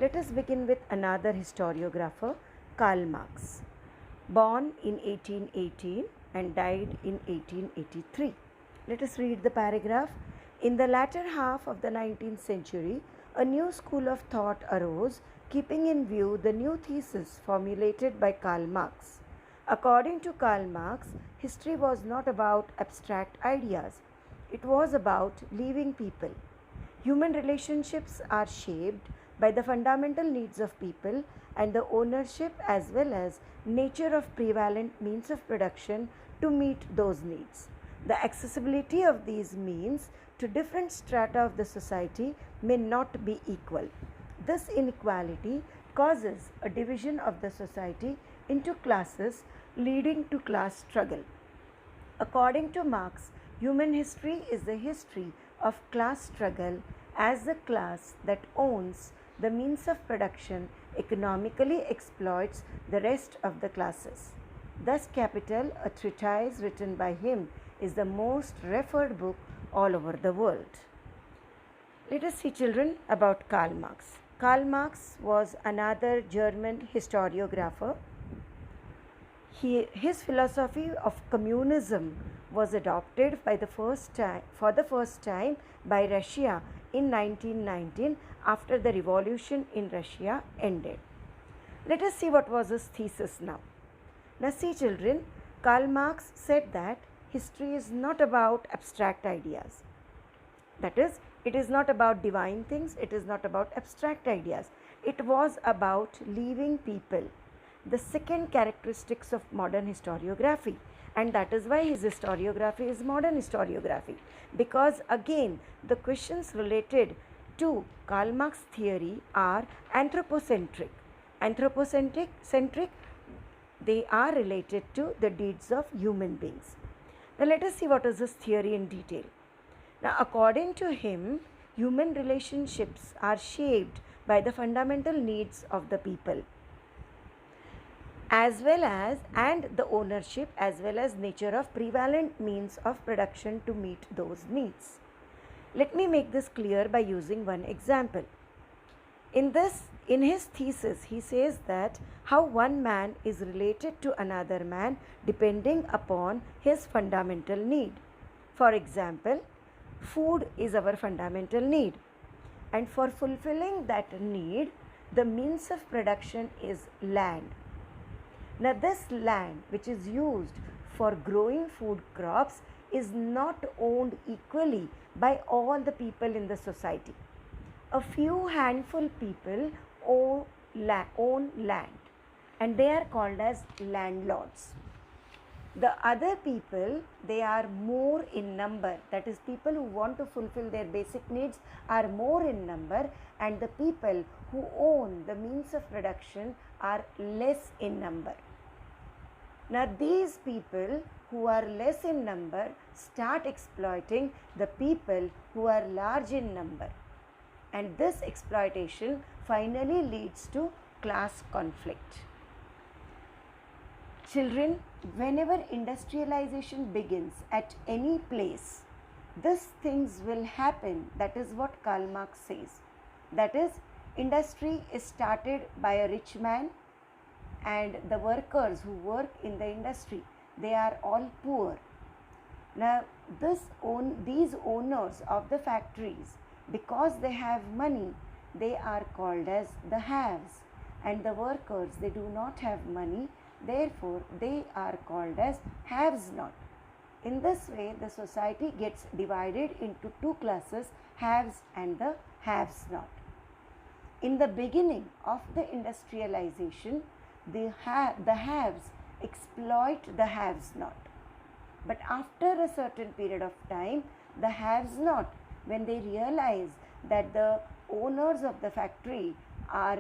Let us begin with another historiographer, Karl Marx, born in 1818 and died in 1883. Let us read the paragraph. In the latter half of the 19th century, a new school of thought arose, keeping in view the new thesis formulated by Karl Marx. According to Karl Marx, history was not about abstract ideas, it was about living people. Human relationships are shaped by the fundamental needs of people and the ownership as well as nature of prevalent means of production to meet those needs. The accessibility of these means to different strata of the society may not be equal. This inequality causes a division of the society into classes, leading to class struggle. According to Marx, human history is the history of class struggle as the class that owns the means of production economically exploits the rest of the classes. Thus, Capital, a treatise written by him, is the most referred book all over the world. Let us see, children, about Karl Marx. Karl Marx was another German historiographer. His philosophy of communism was adopted for the first time by Russia in 1919 after the revolution in Russia ended. Let us see what was his thesis now. Now see, children, Karl Marx said that history is not about abstract ideas. That is, it is not about divine things, it is not about abstract ideas. It was about living people, the second characteristics of modern historiography, and that is why his historiography is modern historiography, because again the questions related to Karl Marx theory are anthropocentric. They are related to the deeds of human beings. Now let us see what is this theory in detail. Now, according to him, human relationships are shaped by the fundamental needs of the people, as well as and the ownership as well as nature of prevalent means of production to meet those needs. Let me make this clear by using one example. In his thesis, he says that how one man is related to another man depending upon his fundamental need. For example, food is our fundamental need, and for fulfilling that need, the means of production is land. Now, this land which is used for growing food crops is not owned equally by all the people in the society. A few handful people own land, and they are called as landlords. The other people, they are more in number, that is, people who want to fulfill their basic needs are more in number, and the people who own the means of production are less in number. Now, these people who are less in number start exploiting the people who are large in number, and this exploitation finally leads to class conflict. Children, whenever industrialization begins at any place, these things will happen. That is what Karl Marx says. That is, industry is started by a rich man, and the workers who work in the industry, they are all poor. Now, these owners of the factories, because they have money, they are called as the haves, and the workers, they do not have money, therefore they are called as haves not. In this way, the society gets divided into two classes, haves and the haves not. In the beginning of the industrialization, the haves exploit the haves not. But after a certain period of time, the haves not, when they realize that the owners of the factory are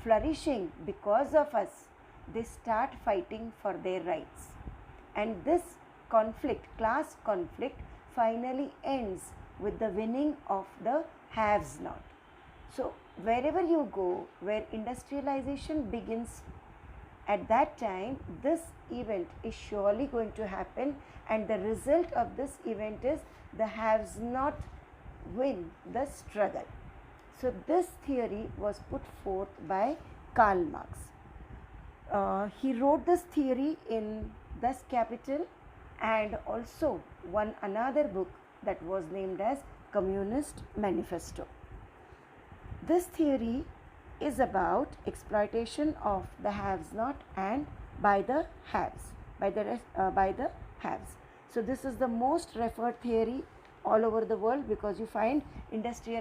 flourishing because of us, they start fighting for their rights. And this conflict, class conflict, finally ends with the winning of the haves not. So, wherever you go, where industrialization begins, at that time, this event is surely going to happen, and the result of this event is the haves not win the struggle. So this theory was put forth by Karl Marx. He wrote this theory in Das Kapital and also one another book that was named as Communist Manifesto. This theory is about exploitation of the haves not and by the haves, by the haves. So this is the most referred theory all over the world because you find industrial